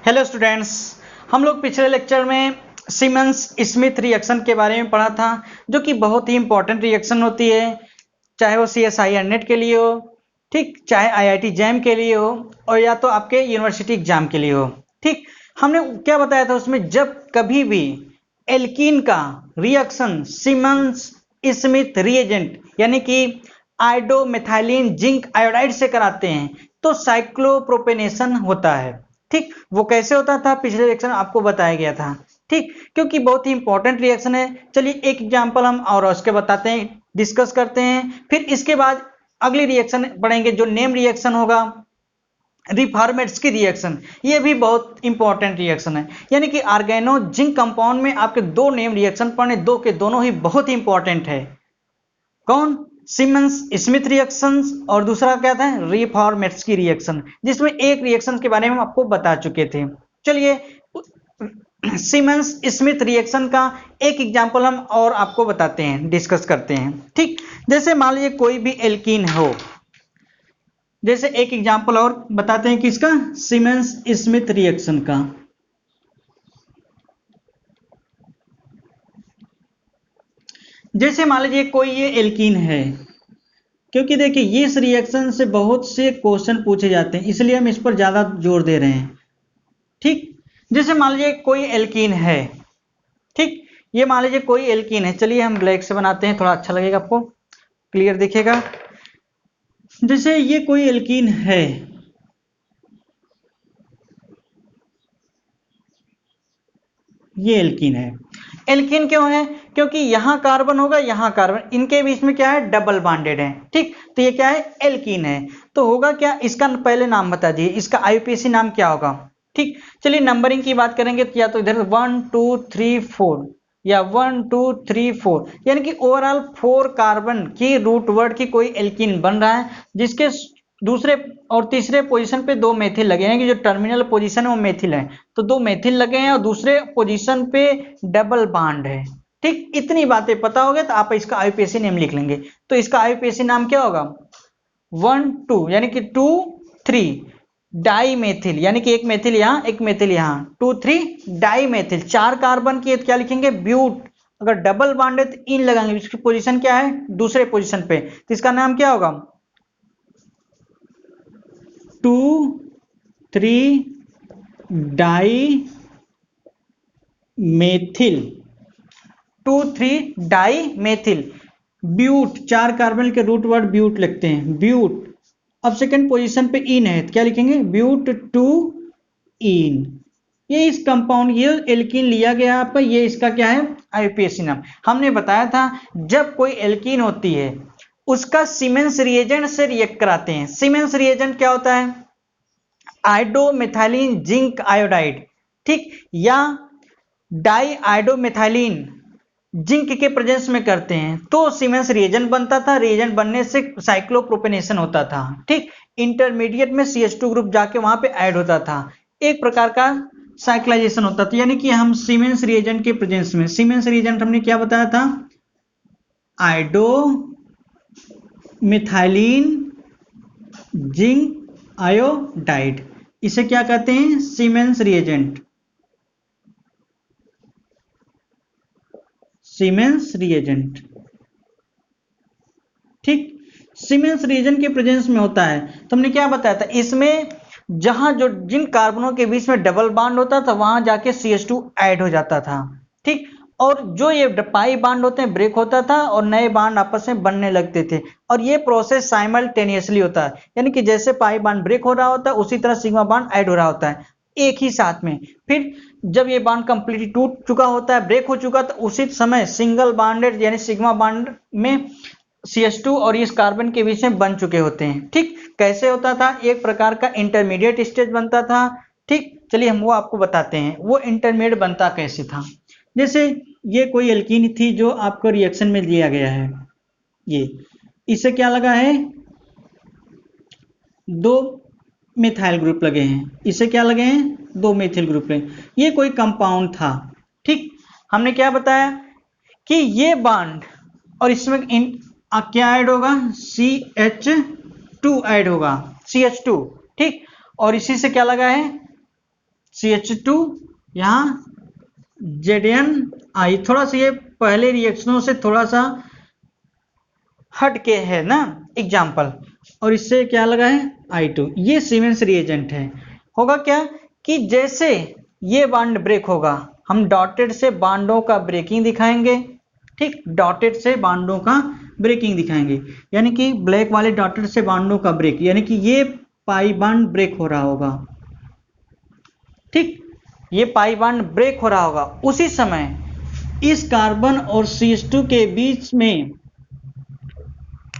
Hello students, हम लोग पिछले लेक्चर में सीमेंस स्मिथ रिएक्शन के बारे में पढ़ा था, जो कि बहुत ही इंपॉर्टेंट रिएक्शन होती है, चाहे वो CSIR नेट के लिए हो, ठीक, चाहे IIT जैम के लिए हो और या तो आपके यूनिवर्सिटी एग्जाम के लिए हो। ठीक, हमने क्या बताया था उसमें, जब कभी भी एल्कीन का रिएक्शन सीमेंस स्मिथ रिएजेंट यानी कि आयोडोमेथाइलिन जिंक आयोडाइड से कराते हैं तो साइक्लोप्रोपेनेशन होता है। ठीक, वो कैसे होता था पिछले रिएक्शन आपको बताया गया था। ठीक, क्योंकि बहुत ही इंपॉर्टेंट रिएक्शन है। चलिए एक एग्जांपल हम और उसके बताते हैं, डिस्कस करते हैं, फिर इसके बाद अगली रिएक्शन पढ़ेंगे जो नेम रिएक्शन होगा, रिफॉर्मेट्स की रिएक्शन। ये भी बहुत इंपॉर्टेंट रिएक्शन है, यानी कि आर्गेनो जिंक कंपाउंड में आपके दो नेम रिएक्शन पढ़ने, दो के दोनों ही बहुत ही इंपॉर्टेंट है। कौन? सीमेंस स्मिथ रिएक्शंस और दूसरा क्या था? रिफॉर्मेट्स की रिएक्शन, जिसमें एक रिएक्शन के बारे में हम आपको बता चुके थे। चलिए सीमेंस स्मिथ रिएक्शन का एक एग्जांपल हम और आपको बताते हैं, डिस्कस करते हैं। ठीक, जैसे मान लीजिए कोई भी एल्कीन हो, जैसे एक एग्जांपल और बताते हैं किसका? सीमेंस स्मिथ रिएक्शन का। जैसे मान लीजिए कोई ये एल्कीन है, क्योंकि देखिए ये इस रिएक्शन से बहुत से क्वेश्चन पूछे जाते हैं, इसलिए हम इस पर ज्यादा जोर दे रहे हैं। ठीक, जैसे मान लीजिए कोई एल्कीन है, ठीक, ये मान लीजिए कोई एल्कीन है। चलिए हम ब्लैक से बनाते हैं, थोड़ा अच्छा लगेगा, आपको क्लियर दिखेगा। जैसे ये कोई एल्कीन है, ये एल्कीन है। एल्कीन क्यों है? क्योंकि यहां कार्बन होगा, यहां कार्बन, इनके बीच में क्या है? डबल बॉन्डेड है। ठीक, तो ये क्या है? एल्कीन है। तो होगा क्या? इसका पहले नाम बता दिए, इसका IUPAC नाम क्या होगा? ठीक, चलिए नंबरिंग की बात करेंगे तो या तो इधर 1 2 3 4 या 1 2 3 4, यानी कि ओवरऑल 4 कार्बन की रूट वर्ड की कोई एल्कीन बन रहा है, जिसके दूसरे और तीसरे पोजीशन पे दो मेथिल लगे हैं, कि जो टर्मिनल पोजीशन है वो मेथिल है, तो दो मेथिल लगे हैं और दूसरे पोजीशन पे डबल बॉन्ड है। ठीक, इतनी बातें पता हो गए तो आप इसका IUPAC नेम लिख लेंगे। तो इसका IUPAC नाम क्या होगा? 1 2 यानी कि 2 3 डाई मेथिल, यानी कि एक मेथिल यहाँ एक मेथिल यहाँ, 2 3 डाई मेथिल, 4 कार्बन की क्या लिखेंगे? ब्यूट। अगर डबल बॉन्ड है तो इन लगाएंगे, इसकी पोजीशन क्या है? दूसरे पोजीशन पे, तो इसका नाम क्या होगा? 2 3 dimethyl, 2 3 dimethyl but, 4 carbon के रूट वर्ड ब्यूट लगते हैं, ब्यूट। अब सेकंड पोजीशन पे इन है तो क्या लिखेंगे? ब्यूट 2 इन। ये इस कंपाउंड, ये एल्कीन लिया गया आपका, ये इसका क्या है? IUPAC नाम। हमने बताया था जब कोई एल्कीन होती है उसका सीमेंस रिएजेंट से रिएक्ट कराते हैं। सीमेंस रिएजेंट क्या होता है? आयोडोमेथाइलिन जिंक आयोडाइड, ठीक, या डाई आयोडोमेथाइलिन जिंक के प्रेजेंस में करते हैं तो सीमेंस रिएजेंट बनता था। रिएजेंट बनने से साइक्लोप्रोपेनेशन होता था। ठीक, इंटरमीडिएट में CH2 ग्रुप जाके वहां पे ऐड होता था, एक प्रकार का साइक्लाइजेशन होता था। यानी कि हम सीमेंस रिएजेंट के प्रेजेंस में, सीमेंस रिएजेंट हमने क्या बताया था? आयोडोमेथाइलिन जिंक आयोडाइड, इसे क्या कहते हैं? Siemens reagent, siemens reagent. ठीक, सीमेंस रिएजेंट के प्रेजेंस में होता है। तो हमने क्या बताया था इसमें, जहां जो जिन कार्बनों के बीच में डबल बॉन्ड होता था वहां जाके CH2 ऐड हो जाता था। ठीक, और जो ये पाई बॉन्ड होते हैं ब्रेक होता था और नए बॉन्ड आपस में बनने लगते थे, और ये प्रोसेस साइमल्टेनियसली होता है, यानी कि जैसे पाई बॉन्ड ब्रेक हो रहा होता है उसी तरह सिग्मा बॉन्ड ऐड हो रहा होता है एक ही साथ में। फिर जब ये बॉन्ड कंप्लीटली टूट चुका होता है, ब्रेक हो चुका, तो उसी समय सिंगल बॉन्डेड यानी सिग्मा बॉन्ड में CH2 और इस कार्बन के बीच में बन चुके होते हैं। ठीक, कैसे होता था? एक प्रकार का इंटरमीडिएट स्टेज बनता था। ठीक, चलिए हम वो आपको बताते हैं वो इंटरमीडिएट बनता कैसे था। जैसे ये कोई एल्कीन थी जो आपको रिएक्शन में दिया गया है, ये इसे क्या लगा है? दो मिथाइल ग्रुप लगे हैं, इसे क्या लगे हैं? दो मिथिल ग्रुप लगे। ये कोई कंपाउंड था। ठीक, हमने क्या बताया कि ये बॉन्ड और इसमें क्या ऐड होगा? CH2 ऐड होगा, CH2। ठीक, और इसी से क्या लगा है? CH2 यहाँ ZnI, थोड़ा सा ये पहले रिएक्शनों से थोड़ा सा हट के है ना एग्जाम्पल, और इससे क्या लगा है I2। ये सीमेंस रिएजेंट है। होगा क्या कि जैसे ये बॉन्ड ब्रेक होगा, हम डॉटेड से बॉन्डों का ब्रेकिंग दिखाएंगे। ठीक, डॉटेड से बॉन्डों का ब्रेकिंग दिखाएंगे, यानी कि ब्लैक वाले डॉटेड से बॉन्डों का ब्रेक, यानी कि ये पाई बॉन्ड ब्रेक हो रहा होगा। ठीक, ये पाई बॉन्ड ब्रेक हो रहा होगा। उसी समय इस कार्बन और CH2 के बीच में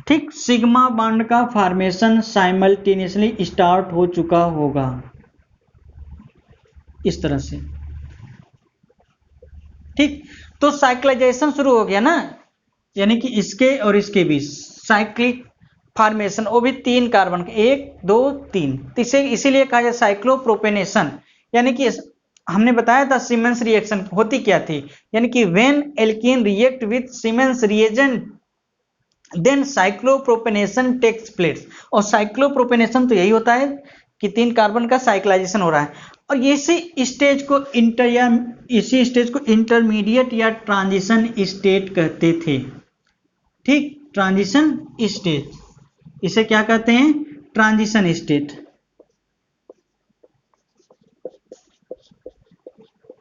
ठीक सिग्मा बॉन्ड का फॉर्मेशन साइमल्टेनियसली स्टार्ट हो चुका होगा, इस तरह से। ठीक, तो साइक्लाइजेशन शुरू हो गया ना, यानी कि इसके और इसके बीच साइक्लिक फॉर्मेशन, वो भी 3 कार्बन के, 1 2 3, इसीलिए कहा जाए साइक्लोप्रोपेनेशन। यानी कि हमने बताया था सीमेंस रिएक्शन होती क्या थी, यानी कि when alkene react with Simmons reagent then cyclopropanation takes place. और साइक्लोप्रोपेनेशन तो यही होता है कि 3 कार्बन का साइक्लाइजेशन हो रहा है, और इसी स्टेज को इंटरमीडिएट या ट्रांजिशन स्टेट कहते थे। ठीक, ट्रांजिशन स्टेज, इसे क्या कहते हैं, ट्रांजिशन स्टेट।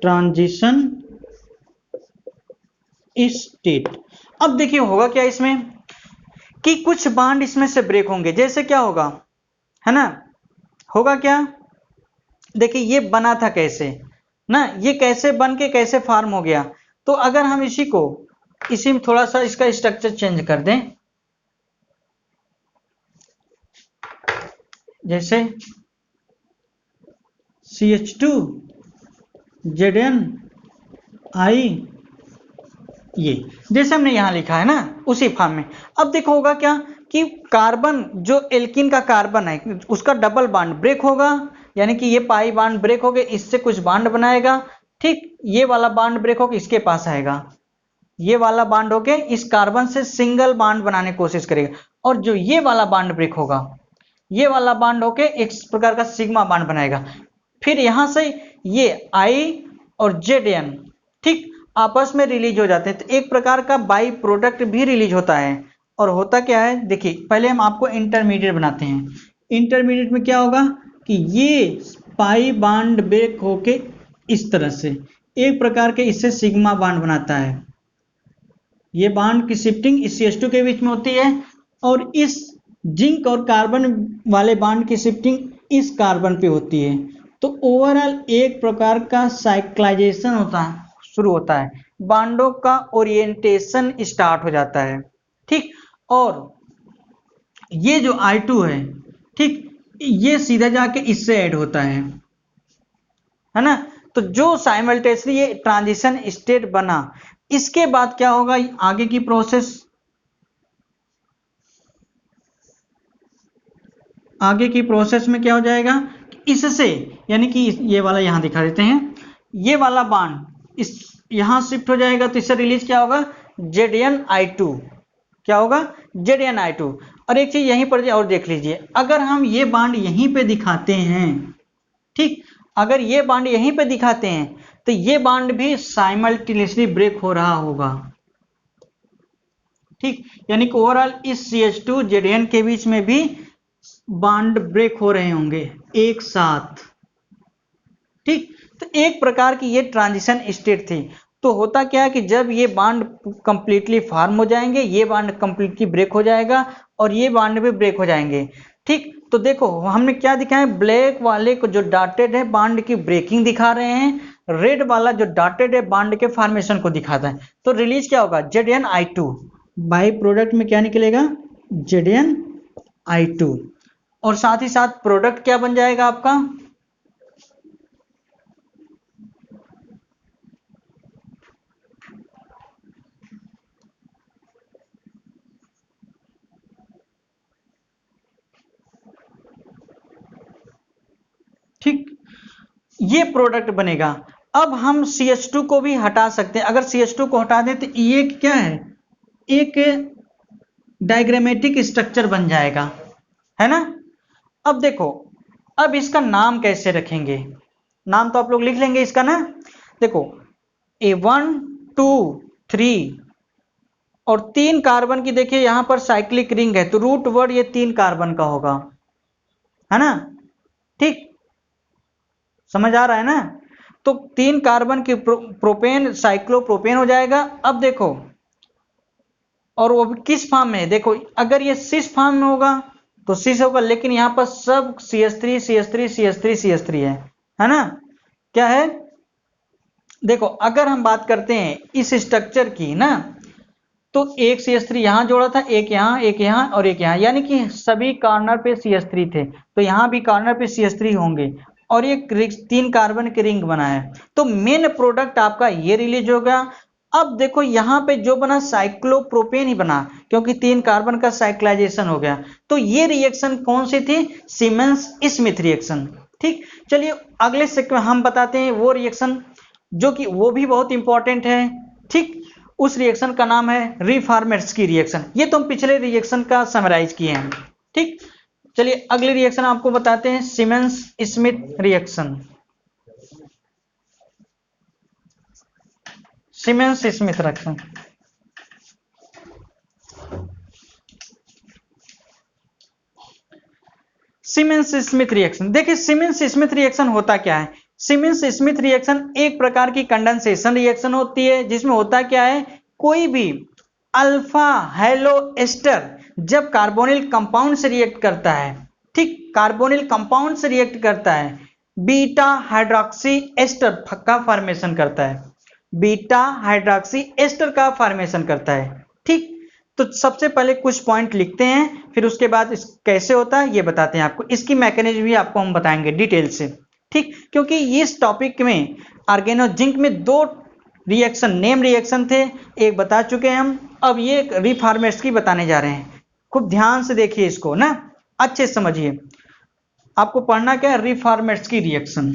Transition state. अब देखिए होगा क्या इसमें कि कुछ बॉन्ड इसमें से ब्रेक होंगे। जैसे क्या होगा, है ना, होगा क्या, देखिए ये बना था कैसे ना, ये कैसे बन के कैसे फॉर्म हो गया। तो अगर हम इसी में थोड़ा सा इसका स्ट्रक्चर चेंज कर दें, जैसे CH2 ZnI, ये जैसे हमने यहां लिखा है ना उसी फॉर्म में। अब देखो होगा क्या कि कार्बन जो एल्कीन का कार्बन है उसका डबल बॉन्ड ब्रेक होगा, यानी कि ये पाई बॉन्ड ब्रेक हो गए, इससे कुछ बॉन्ड बनाएगा। ठीक, ये वाला बॉन्ड ब्रेक होकर इसके पास आएगा, ये वाला बॉन्ड होके इस कार्बन से सिंगल बॉन्ड बनाने की कोशिश करेगा, और जो ये वाला बॉन्ड ब्रेक होगा, ये वाला बॉन्ड होके एक प्रकार का सिग्मा बॉन्ड बनाएगा। फिर यहां से ये I और Zn ठीक आपस में रिलीज हो जाते हैं, तो एक प्रकार का बाई प्रोडक्ट भी रिलीज होता है। और होता क्या है, देखिए पहले हम आपको इंटरमीडिएट बनाते हैं। इंटरमीडिएट में क्या होगा कि ये पाई बॉन्ड ब्रेक होके इस तरह से एक प्रकार के इससे सिग्मा बॉन्ड बनाता है। ये बॉन्ड की शिफ्टिंग इस CH2 के बीच में होती है, और इस जिंक और कार्बन वाले बॉन्ड की शिफ्टिंग इस कार्बन पे होती है। तो ओवरऑल एक प्रकार का साइक्लाइजेशन होता है, शुरू होता है, बॉन्डों का ओरिएंटेशन स्टार्ट हो जाता है। ठीक, और ये जो I2 है ठीक, ये सीधा जाके इससे ऐड होता है ना। तो जो साइमल्टेनियसली ये ट्रांजिशन स्टेट बना, इसके बाद क्या होगा आगे की प्रोसेस, आगे की प्रोसेस में क्या हो जाएगा, इससे यानी कि ये वाला यहां दिखा देते हैं, ये वाला बॉन्ड इस यहां शिफ्ट हो जाएगा, तो इससे रिलीज क्या होगा ZnI2, क्या होगा ZnI2। और एक चीज यहीं पर और देख लीजिए, अगर हम ये बॉन्ड यहीं पे दिखाते हैं, ठीक, अगर ये बॉन्ड यहीं पे दिखाते हैं तो ये बॉन्ड भी साइमल्टेनियसली ब्रेक हो रहा होगा। ठीक, यानी कि ओवरऑल इस CH2 Zn के बीच में भी बॉन्ड ब्रेक हो रहे होंगे एक साथ। ठीक, तो एक प्रकार की ये ट्रांजिशन स्टेट थी। तो होता क्या है कि जब ये बॉन्ड कंप्लीटली फॉर्म हो जाएंगे, ये बॉन्ड कंप्लीटली ब्रेक हो जाएगा और ये बॉन्ड भी ब्रेक हो जाएंगे। ठीक, तो देखो हमने क्या दिखाया, ब्लैक वाले को जो डॉटेड है बॉन्ड की ब्रेकिंग दिखा रहे हैं, रेड वाला जो डॉटेड है बॉन्ड के फॉर्मेशन को दिखाता है। तो रिलीज क्या होगा ZnI2, बाई प्रोडक्ट में क्या निकलेगा ZnI2, और साथ ही साथ प्रोडक्ट क्या बन जाएगा आपका, ठीक, ये प्रोडक्ट बनेगा। अब हम CH2 को भी हटा सकते हैं। अगर CH2 को हटा दें तो ये क्या है, एक डायग्रामेटिक स्ट्रक्चर बन जाएगा, है ना। अब देखो, अब इसका नाम कैसे रखेंगे, नाम तो आप लोग लिख लेंगे इसका ना। देखो A1 2 3 और 3 कार्बन की देखिए यहां पर साइक्लिक रिंग है, तो रूट वर्ड ये 3 कार्बन का होगा, है ना। ठीक, समझ आ रहा है ना। तो 3 कार्बन की प्रोपेन साइक्लोप्रोपेन हो जाएगा। अब देखो, और वो भी किस फॉर्म में, देखो अगर ये सिस फॉर्म में होगा तो सिस होगा, लेकिन यहां पर सब CH3 CH3 CH3 CH3 है ना। क्या है, देखो अगर हम बात करते हैं इस स्ट्रक्चर की ना, तो एक CH3 यहां जोड़ा था, एक यहां, एक यहां और एक यहां, यानी कि सभी कॉर्नर पे CH3 थे, तो यहां भी कॉर्नर पे CH3 होंगे और ये 3 कार्बन की रिंग बना है, तो मेन प्रोडक्ट आपका ये रिलीज होगा। अब देखो यहां पे जो बना साइक्लोप्रोपेन ही बना, क्योंकि 3 कार्बन का साइक्लाइजेशन हो गया। तो ये रिएक्शन कौन सी थी, सीमेंस स्मिथ रिएक्शन। ठीक, चलिए अगले सेक्शन हम बताते हैं वो रिएक्शन जो कि वो भी बहुत इंपॉर्टेंट है। ठीक, उस रिएक्शन का नाम है रीफॉर्मेट्स्की रिएक्शन। ये तो हम पिछले रिएक्शन का समराइज किए हैं। ठीक, चलिए अगले रिएक्शन आपको बताते हैं, siemens Smith reaction. Siemens Smith reaction, siemens Smith reaction. देखिए सीमेंस स्मिथ रिएक्शन होता क्या है। सीमेंस स्मिथ रिएक्शन एक प्रकार की कंडेंसेशन रिएक्शन होती है, जिसमें होता क्या है, कोई भी अल्फा हेलो एस्टर जब कार्बोनिल कंपाउंड से रिएक्ट करता है, ठीक, कार्बोनिल कंपाउंड से रिएक्ट करता है, बीटा हाइड्रोक्सी एस्टर का फॉर्मेशन करता है, बीटा हाइड्रोक्सी एस्टर का फॉर्मेशन करता है। ठीक, तो सबसे पहले कुछ पॉइंट लिखते हैं, फिर उसके बाद इस कैसे होता है ये बताते हैं आपको, इसकी मैकेनिज्म भी आपको हम बताएंगे डिटेल से। ठीक, क्योंकि इस टॉपिक में ऑर्गेनो जिंक में 2 रिएक्शन नेम रिएक्शन थे, एक बता चुके हैं हम, अब ये रिफॉर्मेट्स की बताने जा रहे हैं। खूब ध्यान से देखिए इसको ना, अच्छे से समझिए। आपको पढ़ना क्या है, रिफॉर्मेट्स की रिएक्शन।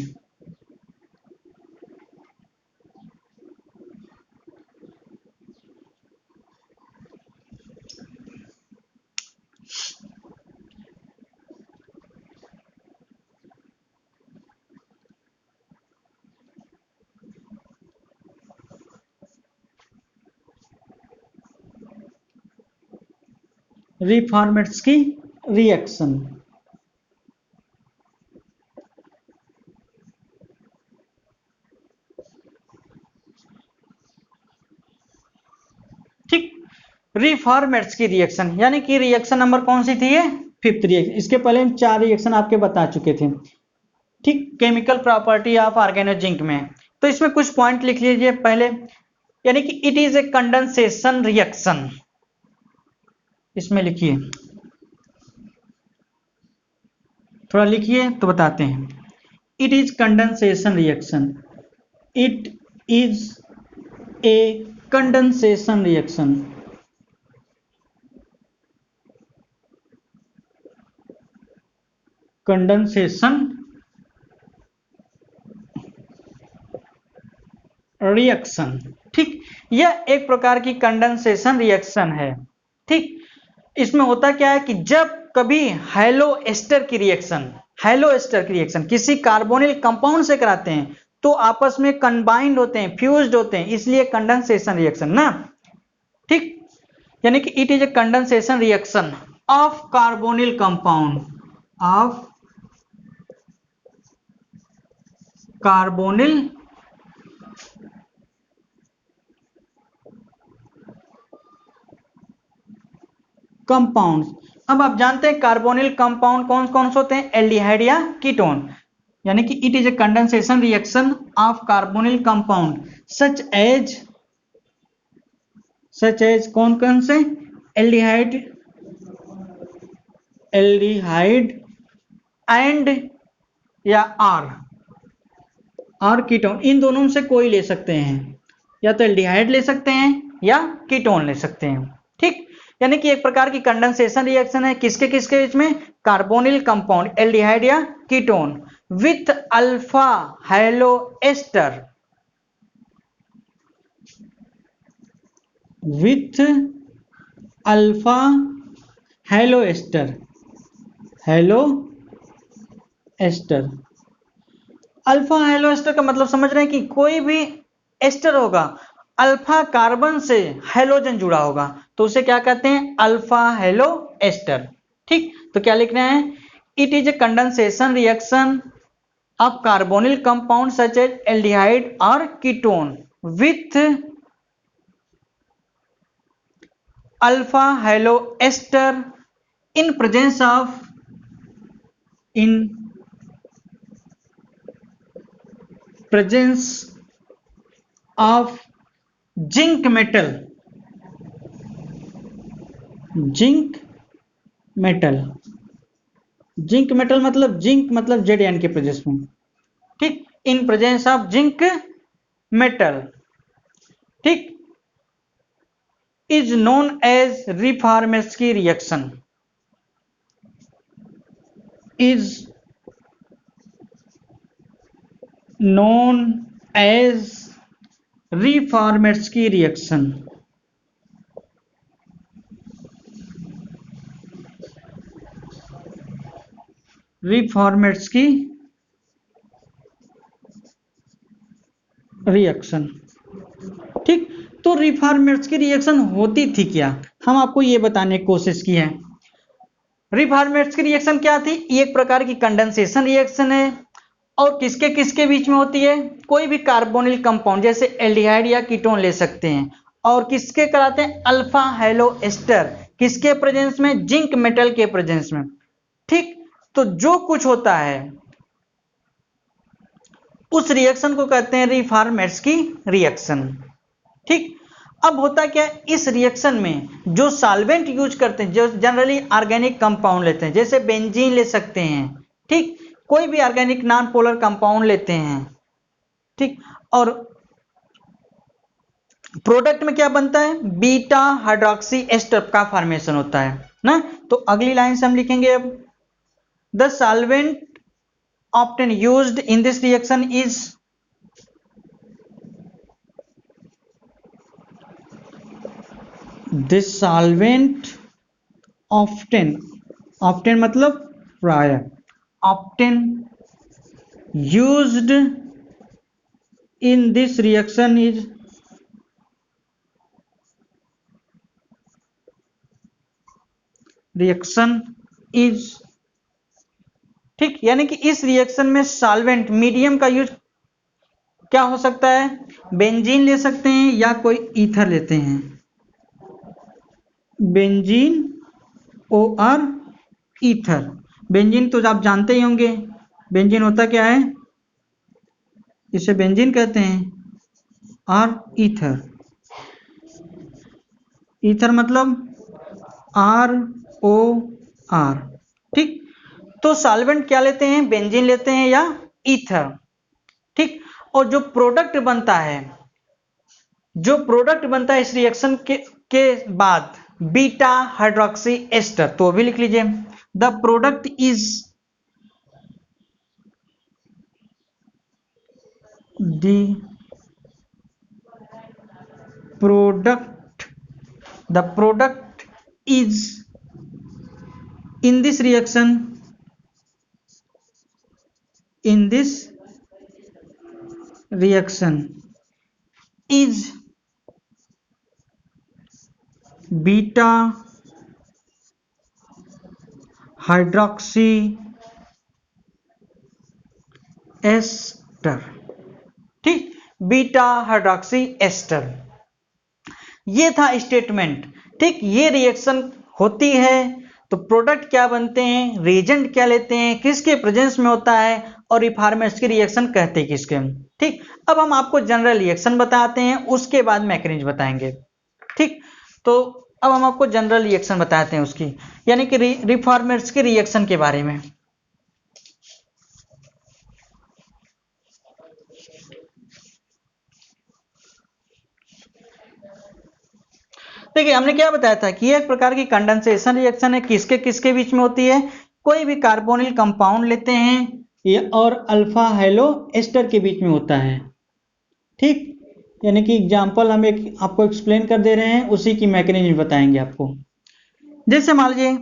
रिफॉर्मेट्स की रिएक्शन, ठीक, रिफॉर्मेट्स की रिएक्शन यानी कि रिएक्शन नंबर कौन सी थी, ये 5th रिएक्शन। इसके पहले हम 4 रिएक्शन आपके बता चुके थे। ठीक, chemical property of organozinc में, तो इसमें कुछ पॉइंट लिख लीजिए पहले, यानी कि it is a condensation reaction, इसमें लिखिए, थोड़ा लिखिए तो बताते हैं। It is condensation reaction, it is a condensation reaction, condensation reaction. ठीक, यह एक प्रकार की कंडेंसेशन रिएक्शन है। ठीक, इसमें होता क्या है कि जब कभी हेलो एस्टर की रिएक्शन, हेलो एस्टर की रिएक्शन किसी कार्बोनिल कंपाउंड से कराते हैं तो आपस में कंबाइंड होते हैं, फ्यूज्ड होते हैं, इसलिए कंडेंसेशन रिएक्शन ना। ठीक, यानी कि it is a condensation reaction of carbonyl compound, of carbonyl compound. अब आप जानते हैं कार्बोनिल कंपाउंड कौन कौन से होते हैं, एल्डिहाइड या कीटोन, यानी कि it is a condensation reaction of carbonyl compound such as कौन कौन से, एल्डिहाइड, एल्डिहाइड एंड या आर कीटोन, इन दोनों से कोई ले सकते हैं, या तो एल्डिहाइड ले सकते हैं या कीटोन ले सकते हैं। ठीक, यानी कि एक प्रकार की कंडेंसेशन रिएक्शन है किसके किसके बीच में, कार्बोनिल कंपाउंड एल्डिहाइड या ketone with alpha halo ester, with alpha halo ester, halo ester. Alpha halo ester का मतलब समझ रहे हैं कि कोई भी एस्टर होगा अल्फा कार्बन से हेलोजन जुड़ा होगा तो उसे क्या कहते हैं, अल्फा हेलो एस्टर। ठीक, तो क्या लिखना है, it is a condensation reaction of carbonyl compound such as aldehyde और ketone with alpha halo ester in presence of zinc metal, zinc metal मतलब जिंक मतलब जेड के प्रेजेंस में। ठीक, in presence of zinc metal, ठीक, is known as Reformatsky reaction, is known as Reformatsky reaction। Reformatsky reaction. ठीक, तो रिफॉर्मेट्सकी reaction होती थी क्या, हम आपको ये बताने की कोशिश की है। रिफॉर्मेट्सकी रिएक्शन क्या थी, ये एक प्रकार की कंडेंसेशन रिएक्शन है और किसके किसके बीच में होती है, कोई भी कार्बोनिल कंपाउंड जैसे एल्डिहाइड या कीटोन ले सकते हैं और किसके कराते हैं, अल्फा हेलो एस्टर, किसके प्रेजेंस में, जिंक मेटल के प्रेजेंस में। ठीक, तो जो कुछ होता है उस रिएक्शन को कहते हैं रिफॉर्मेट्सकी रिएक्शन। ठीक, अब होता क्या है, इस रिएक्शन में जो सॉल्वेंट यूज करते हैं, जो जनरली ऑर्गेनिक कंपाउंड लेते हैं, जैसे बेंजीन ले सकते हैं, ठीक, कोई भी ऑर्गेनिक नॉन पोलर कंपाउंड लेते हैं, ठीक, और प्रोडक्ट में क्या बनता है, बीटा हाइड्रोक्सी एस्टर का फॉर्मेशन होता है ना। तो अगली लाइन से हम लिखेंगे अब, the solvent often used in this reaction is this solvent often मतलब प्राय, often used in this reaction is ठीक, यानी कि इस रिएक्शन में सॉल्वेंट मीडियम का यूज क्या हो सकता है, बेंजीन ले सकते हैं या कोई ईथर लेते हैं, बेंजीन और ईथर। बेंजीन तो आप जानते ही होंगे, बेंजीन होता क्या है, इसे बेंजीन कहते हैं, और ईथर, ईथर मतलब ROR। ठीक, तो सॉल्वेंट क्या लेते हैं, बेंजीन लेते हैं या ईथर। ठीक, और जो प्रोडक्ट बनता है इस रिएक्शन के बाद बीटा हाइड्रोक्सी एस्टर, तो भी लिख लीजिए, the product is the product is in this reaction is beta hydroxy ester. ठीक, बीटा हाइड्रोक्सी एस्टर, ये था स्टेटमेंट। ठीक, ये रिएक्शन होती है तो प्रोडक्ट क्या बनते हैं, रिएजेंट क्या लेते हैं, किसके प्रेजेंस में होता है और रिफॉर्मेट्सकी रिएक्शन कहते हैं किसके। ठीक, अब हम आपको जनरल रिएक्शन बताते हैं, उसके बाद मैकेनिज्म बताएंगे। ठीक, तो अब हम आपको जनरल रिएक्शन बताते हैं उसकी, यानी कि रिफॉर्मेट्सकी रिएक्शन के बारे में। देखिए, हमने क्या बताया था कि ये एक प्रकार की कंडेंसेशन रिएक्शन है, किसके किसके बीच में होती है, कोई भी कार्बोनिल कंपाउंड लेते हैं ये और अल्फा हेलो एस्टर के बीच में होता है। ठीक, यानी कि एग्जांपल हम एक आपको एक्सप्लेन कर दे रहे हैं, उसी की मैकेनिज्म बताएंगे आपको। जैसे मान लीजिए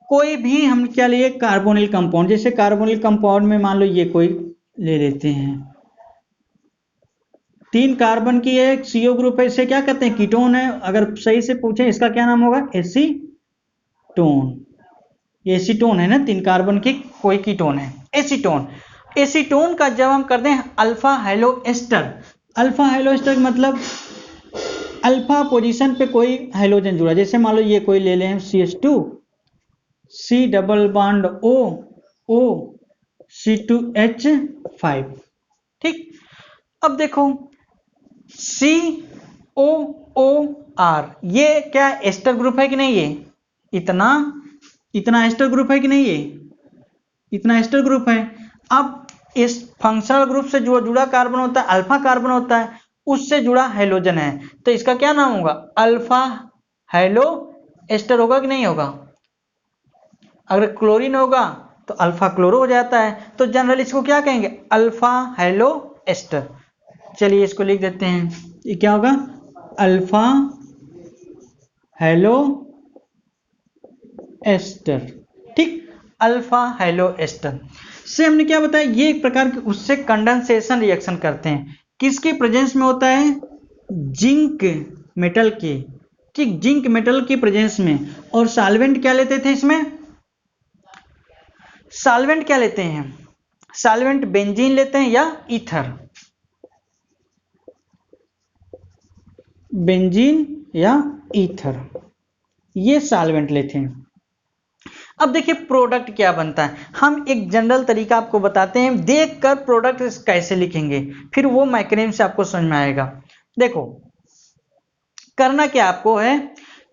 कोई भी हम क्या लिए, कार्बोनिल कंपाउंड, जैसे कार्बोनिल कंपाउंड में मान लो ये कोई ले लेते हैं। 3 कार्बन की एक CO ग्रुप है, इसे क्या कहते हैं? कीटोन है। अगर सही से पूछें इसका क्या नाम होगा? एसीटोन। एसीटोन है ना, 3 कार्बन की कोई कीटोन है, एसीटोन। एसीटोन का जब हम करते हैं alpha halo ester, alpha halo ester मतलब अल्फा पोजीशन पे कोई हाइड्रोजन जुड़ा, जैसे मान लो ये कोई ले लें CH2, C double bond O, O C2H5। ठीक, अब देखो COOR, ये क्या एस्टर ग्रुप है कि नहीं? ये इतना इतना एस्टर ग्रुप है कि नहीं? ये इतना एस्टर ग्रुप है। अब इस फंक्शनल ग्रुप से जो जुड़ा कार्बन होता है, अल्फा कार्बन होता है, उससे जुड़ा हाइड्रोजन है, तो इसका क्या नाम होगा? अल्फा हेलो एस्टर होगा कि नहीं होगा? अगर क्लोरीन होगा तो अल्फा क्लोरो हो जाता है, तो जनरल इसको क्या कहेंगे? Alpha halo ester. चलिए इसको लिख देते हैं, ये क्या होगा? Alpha halo ester. ठीक, अल्फा हेलो एस्टर से हमने क्या बताया? ये एक प्रकार के उससे कंडेंसेशन रिएक्शन करते हैं। किसके प्रेजेंस में होता है? जिंक मेटल के, ठीक, जिंक मेटल की प्रेजेंस में। और सॉल्वेंट क्या लेते थे इसमें? सॉल्वेंट क्या लेते हैं? सॉल्वेंट बेंजीन लेते हैं या ईथर? बेंजीन या ईथर, ये सॉल्वेंट लेते हैं। अब देखिए प्रोडक्ट क्या बनता है, हम एक जनरल तरीका आपको बताते हैं, देखकर प्रोडक्ट कैसे लिखेंगे, फिर वो मैकेनिज्म से आपको समझ में आएगा। देखो करना क्या आपको है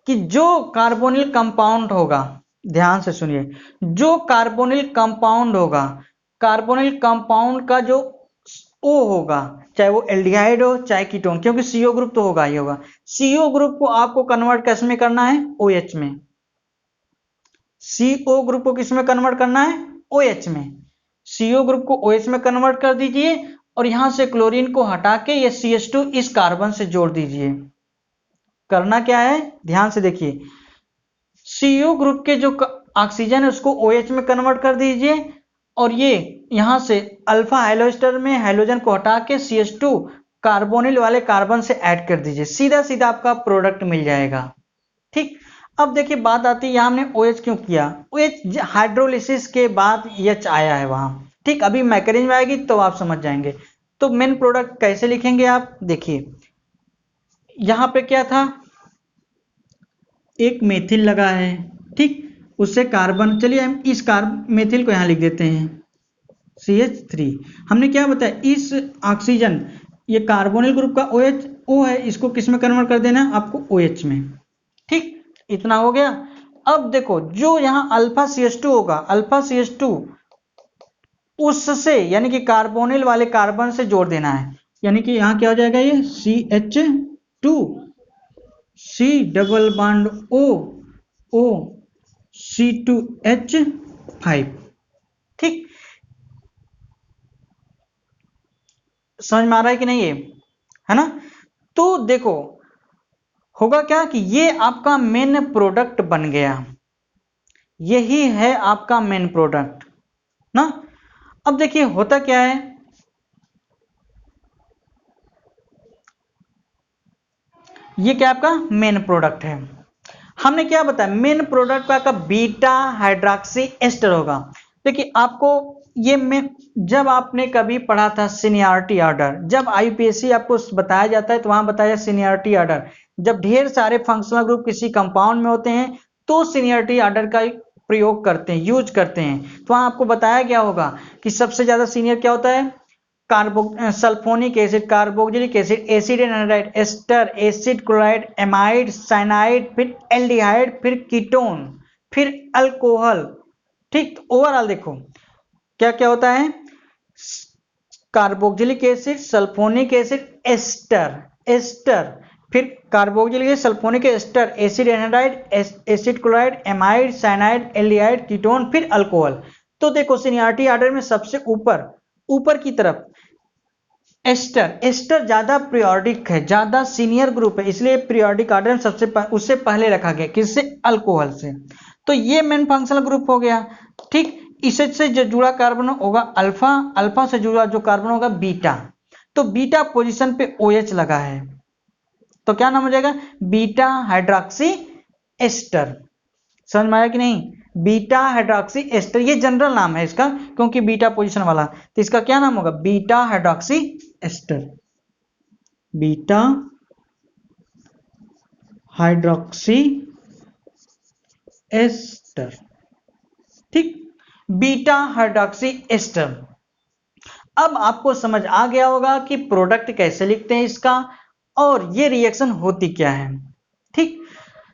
कि जो कार्बोनिल कंपाउंड होगा, ध्यान से सुनिए, जो कार्बोनिल कंपाउंड होगा, कार्बोनिल कंपाउंड का जो O होगा, चाहे वो एल्डिहाइड हो चाहे कीटोन, क्योंकि CO ग्रुप तो होगा ही होगा, CO ग्रुप को आपको कन्वर्ट किस में करना है? OH में। CO ग्रुप को किस में कन्वर्ट करना है? OH में। CO ग्रुप को OH में कन्वर्ट कर दीजिए और यहां से क्लोरीन को हटा के ये CH2 इस कार्बन से जोड़ दीजिए। करना क्या है, ध्यान से देखिए, CO ग्रुप के जो ऑक्सीजन है उसको OH में कन्वर्ट कर दीजिए और ये यहां से अल्फा हाइड्रोस्टर में हाइड्रोजन को हटा के CH2 कार्बोनिल वाले कार्बन से ऐड कर दीजिए, सीधा सीधा आपका प्रोडक्ट मिल जाएगा। ठीक, अब देखिए बात आती है, यहां हमने OH क्यों किया? OH हाइड्रोलिसिस के बाद H आया है वहां। ठीक, अभी मैकेनिज्म आएगी तो आप समझ जाएंगे। तो मेन प्रोडक्ट कैसे लिखेंगे आप? देखिए यहां पे क्या था, एक मेथिल लगा है, ठीक, उससे कार्बन, चलिए हम इस मेथिल को यहां लिख देते हैं CH3। हमने क्या बताया, इस ऑक्सीजन, ये कार्बोनिल ग्रुप का OH O है, इसको किस में कन्वर्ट कर देना है आपको? OH में। ठीक, इतना हो गया। अब देखो जो यहां अल्फा CH2 होगा, अल्फा CH2 उससे यानी कि कार्बोनिल वाले कार्बन से जोड़ देना है, यानी कि यहां क्या हो जाएगा? ये CH2 C double bond O, O C2H5। ठीक, समझ में आ रहा है कि नहीं? ये है ना। तो देखो होगा क्या कि ये आपका मेन प्रोडक्ट बन गया, यही है आपका मेन प्रोडक्ट ना। अब देखिए होता क्या है, ये क्या आपका मेन प्रोडक्ट है। हमने क्या बताया, मेन प्रोडक्ट का बीटा हाइड्रोक्सी एस्टर होगा। देखिए आपको ये में जब आपने कभी पढ़ा था सीनियरिटी ऑर्डर, जब IUPAC आपको बताया जाता है तो वहां बताया सीनियरिटी ऑर्डर, जब ढेर सारे फंक्शनल ग्रुप किसी कंपाउंड में होते हैं तो सीनियरिटी ऑर्डर का प्रयोग करते हैं, यूज करते हैं। तो वहां आपको बताया गया होगा कि सबसे ज्यादा सीनियर क्या होता है? Sulphonic acid, carboxylic acid, acid anhydride, ester, acid chloride, amide, cyanide, फिर एल्डिहाइड, फिर कीटोन, फिर अल्कोहल। ठीक, तो ओवरऑल देखो क्या क्या होता है, carboxylic acid, sulphonic acid, ester, ester, फिर carboxylic acid, sulphonic ester, acid anhydride, acid chloride, amide, cyanide, aldehyde, ketone, फिर अल्कोहल। तो देखो सीनियरिटी ऑर्डर में सबसे ऊपर ऊपर की तरफ एस्टर, एस्टर ज्यादा पीरियोडिक है, ज्यादा सीनियर ग्रुप है, इसलिए पीरियोडिक ऑर्डर में सबसे उससे पहले रखा गया, किससे? अल्कोहल से। तो ये मेन फंक्शनल ग्रुप हो गया। ठीक, इससे जो जुड़ा कार्बन होगा अल्फा, अल्फा से जुड़ा जो कार्बन होगा बीटा। तो बीटा पोजीशन पे OH लगा है तो क्या नाम हो जाएगा, बीटा हाइड्रोक्सी एस्टर। समझ में आया कि नहीं, बीटा हाइड्रोक्सी एस्टर ये जनरल नाम है इसका, क्योंकि बीटा पोजीशन वाला, तो इसका क्या नाम होगा, beta hydroxy ester, beta hydroxy ester. ठीक, बीटा हाइड्रोक्सी एस्टर। अब आपको समझ आ गया होगा कि प्रोडक्ट कैसे लिखते हैं इसका और ये रिएक्शन होती क्या है। ठीक,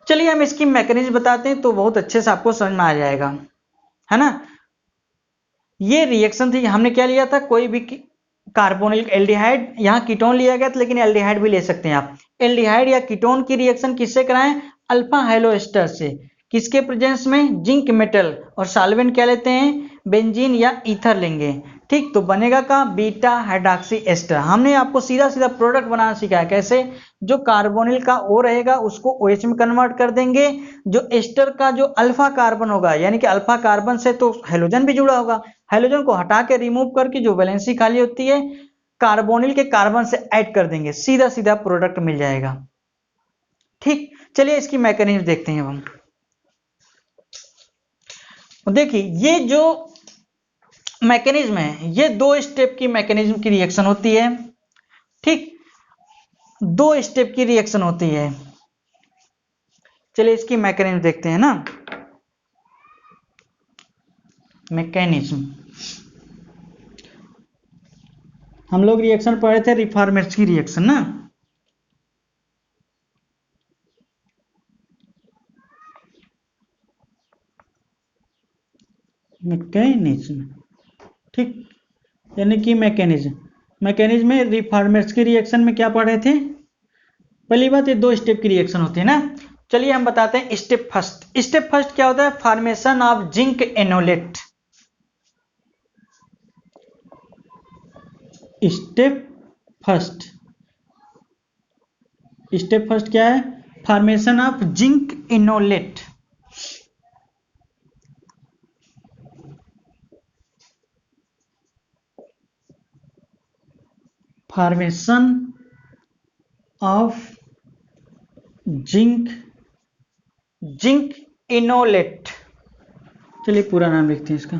चलिए हम इसकी मैकेनिज्म बताते हैं तो बहुत अच्छे से आपको समझ में आ जाएगा, है ना। ये रिएक्शन थी, हमने क्या लिया था, कोई भी कार्बोनिल एल्डिहाइड, यहाँ कीटोन लिया गया था लेकिन एल्डिहाइड भी ले सकते हैं आप। एल्डिहाइड या कीटोन की रिएक्शन किससे कराएं, अल्फा हेलो एस्टर से, किसके प्रेजेंस में, जिंक मेटल, और सॉल्वेंट क्या लेते हैं, बेंजीन या ईथर लेंगे। ठीक, तो बनेगा का बीटा हाइड्रोक्सी एस्टर। हमने आपको सीधा सीधा प्रोडक्ट बनाना सिखाया, कैसे, जो कार्बोनिल का O रहेगा उसको OH में कन्वर्ट कर देंगे, जो एस्टर का जो अल्फा कार्बन होगा, यानी कि अल्फा कार्बन से तो हेलोजन भी जुड़ा होगा, हेलोजन को हटा के रिमूव करके जो वैलेंसी खाली होती है कार्बोनिल के कार्बन से ऐड कर देंगे, सीधा सीधा प्रोडक्ट मिल जाएगा। ठीक, चलिए इसकी मैकेनिज्म देखते हैं हम। देखिए ये जो मैकेनिज्म है ये 2 स्टेप की मैकेनिज्म की रिएक्शन होती है। ठीक, 2 स्टेप की रिएक्शन होती है। चलिए इसकी मैकेनिज्म देखते हैं ना। मैकेनिज्म हम लोग रिएक्शन पढ़े थे, रिफॉर्मेट्स की रिएक्शन ना। मैकेनिज्म, ठीक, यानी कि मैकेनिज्म में रिफॉर्मेट्स की रिएक्शन में क्या पढ़े थे, पहली बात ये 2 स्टेप की रिएक्शन होती है ना। चलिए हम बताते हैं स्टेप फर्स्ट। स्टेप फर्स्ट क्या होता है, formation of zinc enolate. Step first क्या है, formation of zinc enolate. Formation of zinc enolate. चलिए पूरा नाम लिखते हैं इसका,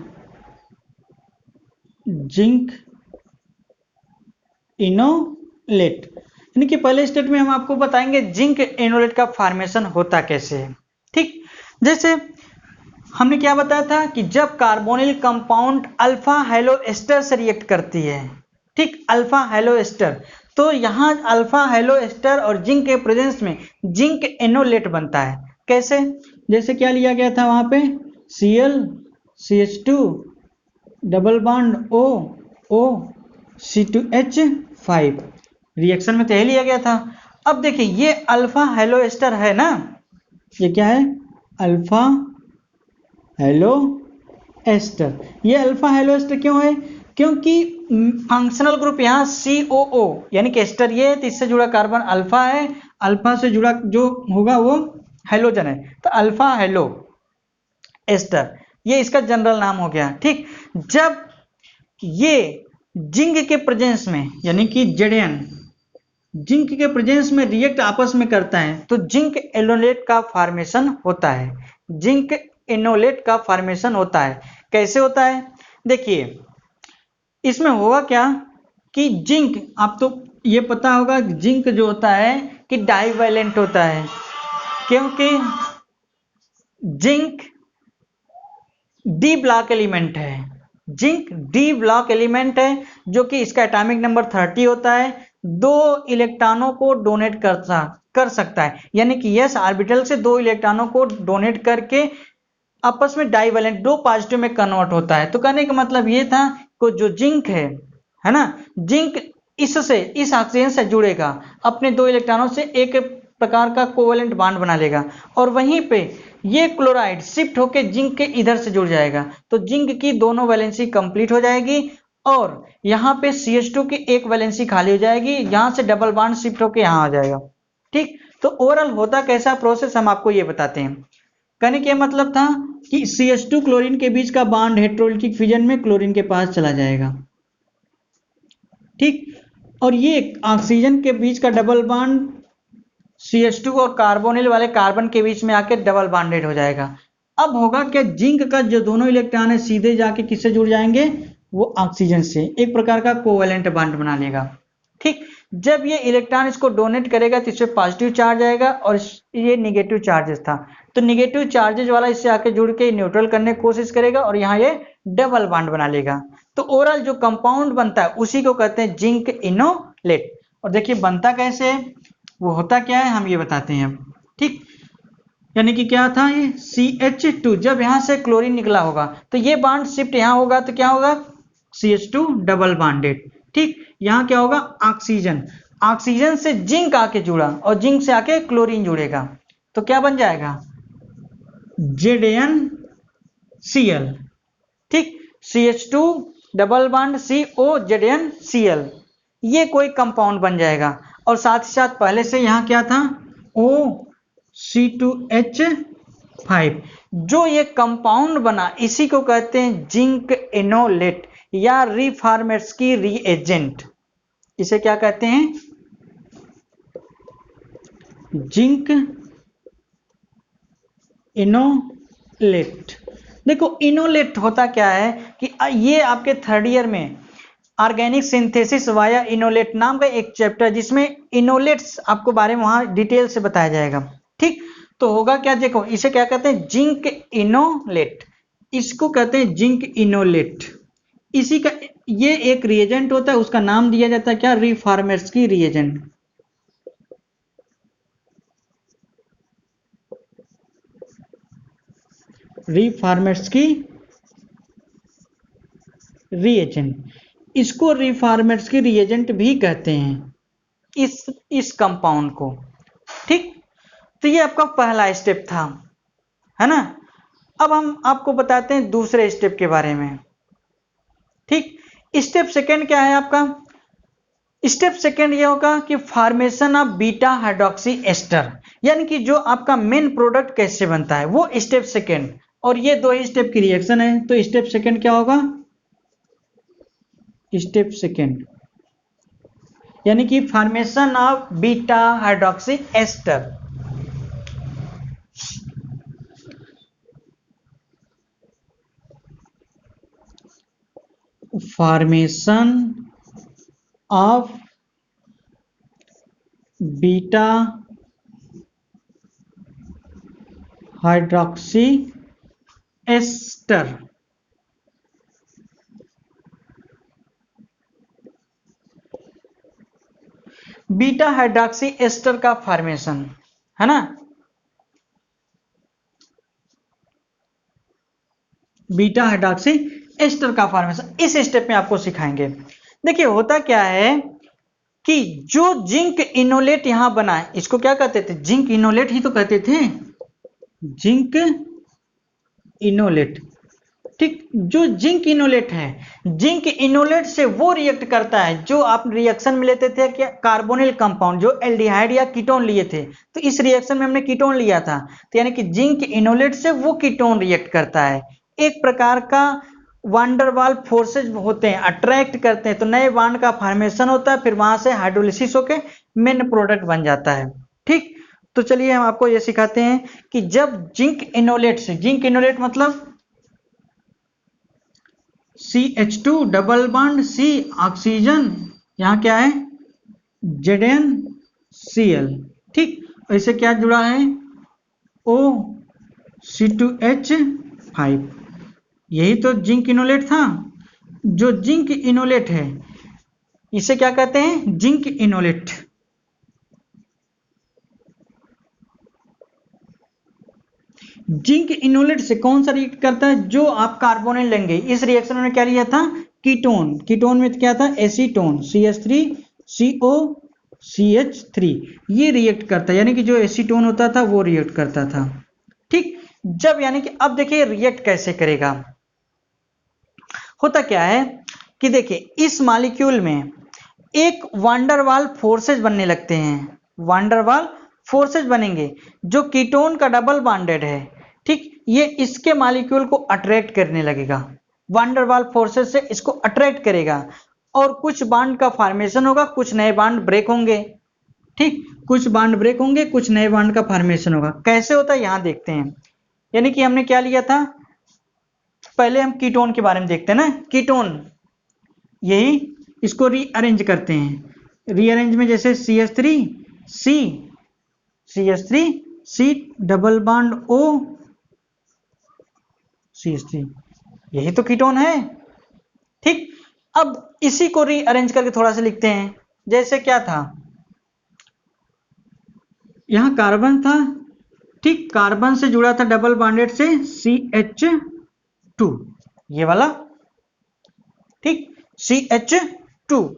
जिंक इनोलेट। यानी कि पहले स्टेप में हम आपको बताएंगे जिंक इनोलेट का फॉर्मेशन होता कैसे है। ठीक, जैसे हमने क्या बताया था कि जब carbonyl compound alpha halo ester से रिएक्ट करती है, ठीक, अल्फा हेलो एस्टर, तो यहाँ अल्फा हेलो एस्टर और जिंक के प्रेजेंस में जिंक एनोलेट बनता है। कैसे, जैसे क्या लिया गया था वहां पे, Cl CH2 double bond O C2H5, reaction में तो यही लिया गया था। अब देखिए ये अल्फा हेलो एस्टर है ना, ये क्या है, अल्फा हेलो एस्टर। ये अल्फा हेलो एस्टर क्यों है, क्योंकि फंक्शनल ग्रुप यहाँ COO यानी कि एस्टर ये है, तो इससे जुड़ा कार्बन अल्फा है, अल्फा से जुड़ा जो होगा वो हेलोजन है, तो अल्फा हेलो एस्टर ये इसका जनरल नाम हो गया। ठीक, जब ये जिंक के प्रेजेंस में यानी कि Zn जिंक के प्रेजेंस में रिएक्ट आपस में करता है तो जिंक एनोलेट का फॉर्मेशन होता है। जिंक एनोलेट का फॉर्मेशन होता है, कैसे होता है, देखिए इसमें होगा क्या कि जिंक, आप तो ये पता होगा जिंक जो होता है कि डाइवैलेंट होता है, क्योंकि जिंक डी ब्लॉक एलिमेंट है, जिंक डी ब्लॉक एलिमेंट है, जो कि इसका एटॉमिक नंबर 30 होता है, 2 इलेक्ट्रॉनों को डोनेट कर सकता है, यानी कि s ऑर्बिटल से 2 इलेक्ट्रॉनों को डोनेट करके आपस में डाइवैलेंट 2 पॉजिटिव में कन्वर्ट होता है। तो कहने का मतलब ये था कि जो जिंक है ना, जिंक इससे इस ऑक्सीजन से जुड़ेगा, अपने 2 इलेक्ट्रॉनों से एक प्रकार का कोवेलेंट बॉन्ड बना लेगा, और वहीं पे ये क्लोराइड शिफ्ट होकर जिंक के इधर से जुड़ जाएगा, तो जिंक की दोनों वैलेंसी कंप्लीट हो जाएगी और यहाँ पे CH2 की एक वैलेंसी खाली हो जाएगी, यहाँ से डबल बॉन्ड शिफ्ट होकर यहाँ आ जाएगा। ठीक, तो ओवरऑल होता कैसा प्रोसेस हम आपको ये बताते हैं। कहने का मतलब था कि CH2 क्लोरीन के बीच का बॉन्ड हेटेरोलिटिक फिजन में क्लोरीन के पास चला जाएगा, ठीक। और ये ऑक्सीजन के बीच का डबल बॉन्ड CH2 और कार्बोनिल वाले कार्बन के बीच में आके डबल बॉन्डेड हो जाएगा। अब होगा क्या, जिंक का जो दोनों इलेक्ट्रॉन है सीधे जाके किससे जुड़ जाएंगे, वो ऑक्सीजन से, एक प्रकार का कोवेलेंट बॉन्ड बना लेगा, ठीक। जब ये इलेक्ट्रॉन इसको डोनेट करेगा तो इसमें पॉजिटिव चार्ज आएगा और ये निगेटिव चार्जेस था, तो निगेटिव चार्जेस वाला इससे आके जुड़ के न्यूट्रल करने की कोशिश करेगा और यहाँ ये डबल बॉन्ड बना लेगा। तो ओवरऑल जो कंपाउंड बनता है उसी को कहते हैं जिंक इनोलेट। और देखिए बनता कैसे है, वो होता क्या है हम ये बताते हैं अब, ठीक। यानी कि क्या था ये CH2, जब यहां से क्लोरीन निकला होगा तो ये बॉन्ड शिफ्ट यहां होगा तो क्या होगा, CH2 डबल बॉन्डेड, ठीक। यहां क्या होगा, ऑक्सीजन, ऑक्सीजन से जिंक आके जुड़ा और जिंक से आके क्लोरीन जुड़ेगा तो क्या बन जाएगा, ZnCl, ठीक। CH2 double bond CO ZnCl, ये कोई कंपाउंड बन जाएगा। और साथ ही साथ पहले से यहां क्या था, OC2H5, जो ये कंपाउंड बना इसी को कहते हैं जिंक इनोलेट या रीफॉर्मेट्सकी रीएजेंट। इसे क्या कहते हैं, जिंक इनोलेट। देखो इनोलेट होता क्या है कि ये आपके थर्ड ईयर में ऑर्गेनिक सिंथेसिस वाया इनोलेट नाम का एक चैप्टर, जिसमें इनोलेट्स आपको बारे में वहां डिटेल से बताया जाएगा, ठीक। तो होगा क्या, देखो इसे क्या कहते हैं, जिंक इनोलेट, इसको कहते हैं जिंक इनोलेट। इसी का ये एक रिएजेंट होता है, उसका नाम दिया जाता है क्या, रीफॉर्मेट्सकी रिएजेंट। रीफॉर्मेट्सकी रिएजेंट, इसको रीफॉर्मेट्सकी रिएजेंट भी कहते हैं इस कंपाउंड को, ठीक। तो ये आपका पहला स्टेप था, है ना। अब हम आपको बताते हैं दूसरे स्टेप के बारे में, ठीक। स्टेप सेकंड क्या है आपका, स्टेप सेकंड ये होगा कि formation of beta hydroxy ester, यानी कि जो आपका मेन प्रोडक्ट कैसे बनता है वो स्टेप सेकंड। और ये दो ही स्टेप की रिएक्शन है, तो स्टेप सेकंड क्या होगा, स्टेप सेकंड यानी कि formation of beta hydroxy ester. Formation of beta hydroxy ester, beta hydroxy ester का फॉर्मेशन, है ना। बीटा हाइड्रोक्सी एस्टर का फॉर्मेशन इस स्टेप में आपको सिखाएंगे। देखिए होता क्या है कि जो जिंक इनोलेट यहां बना है इसको क्या कहते थे, जिंक इनोलेट ही तो कहते थे, जिंक इनोलेट, ठीक। जो जिंक इनोलेट है, जिंक इनोलेट से वो रिएक्ट करता है जो आप रिएक्शन में लेते थे क्या, कार्बोनिल कंपाउंड, जो एल्डिहाइड या कीटोन लिए थे, तो इस रिएक्शन में हमने कीटोन लिया था, तो यानी कि जिंक इनोलेट से वो कीटोन रिएक्ट करता है। एक प्रकार का वांडरवाल फोर्सेज होते हैं, अट्रैक्ट करते हैं, तो नए बॉन्ड का फॉर्मेशन होता है, फिर वहां से हाइड्रोलिसिस होकर मेन प्रोडक्ट बन जाता है, ठीक। तो चलिए हम आपको ये सिखाते हैं कि जब जिंक इनोलेट से, जिंक इनोलेट मतलब CH2 double bond C oxygen, यहां क्या है ZnCl, ठीक। ऐसे क्या जुड़ा है OC2H5, यही तो जिंक इनोलेट था। जो जिंक इनोलेट है इसे क्या कहते हैं, जिंक इनोलेट। जिंक इनोलेट से कौन सा रिएक्ट करता है, जो आप कार्बोनिल लेंगे, इस रिएक्शन में क्या लिया था, कीटोन, कीटोन में क्या था एसीटोन CH3COCH3, ये रिएक्ट करता है, यानी कि जो एसीटोन होता था वो रिएक्ट करता था, ठीक। जब यानी कि अब देखिए रिएक्ट कैसे करेगा, होता क्या है कि देखिए इस मॉलिक्यूल में एक वांडरवाल फोर्सेज बनने लगते हैं, वांडरवाल फोर्सेज बनेंगे जो कीटोन का डबल बॉन्डेड है, ठीक, ये इसके मॉलिक्यूल को अट्रैक्ट करने लगेगा, वैन डर वाल फोर्सेस से इसको अट्रैक्ट करेगा और कुछ बॉन्ड का फॉर्मेशन होगा, कुछ नए बॉन्ड ब्रेक होंगे। ठीक, कुछ बॉन्ड ब्रेक होंगे, कुछ नए बॉन्ड का फॉर्मेशन होगा। कैसे होता है यहां देखते हैं। यानी कि हमने क्या लिया था, पहले हम कीटोन के बारे में देखते हैं ना। कीटोन यही, इसको रीअरेंज करते हैं। रीअरेंज में जैसे CH3 double bond O CH3, यही तो कीटोन है। ठीक, अब इसी को रीअरेंज करके थोड़ा सा लिखते हैं। जैसे क्या था, यहां कार्बन था, ठीक, कार्बन से जुड़ा था डबल बॉन्डेड से CH2, ये वाला, ठीक, CH2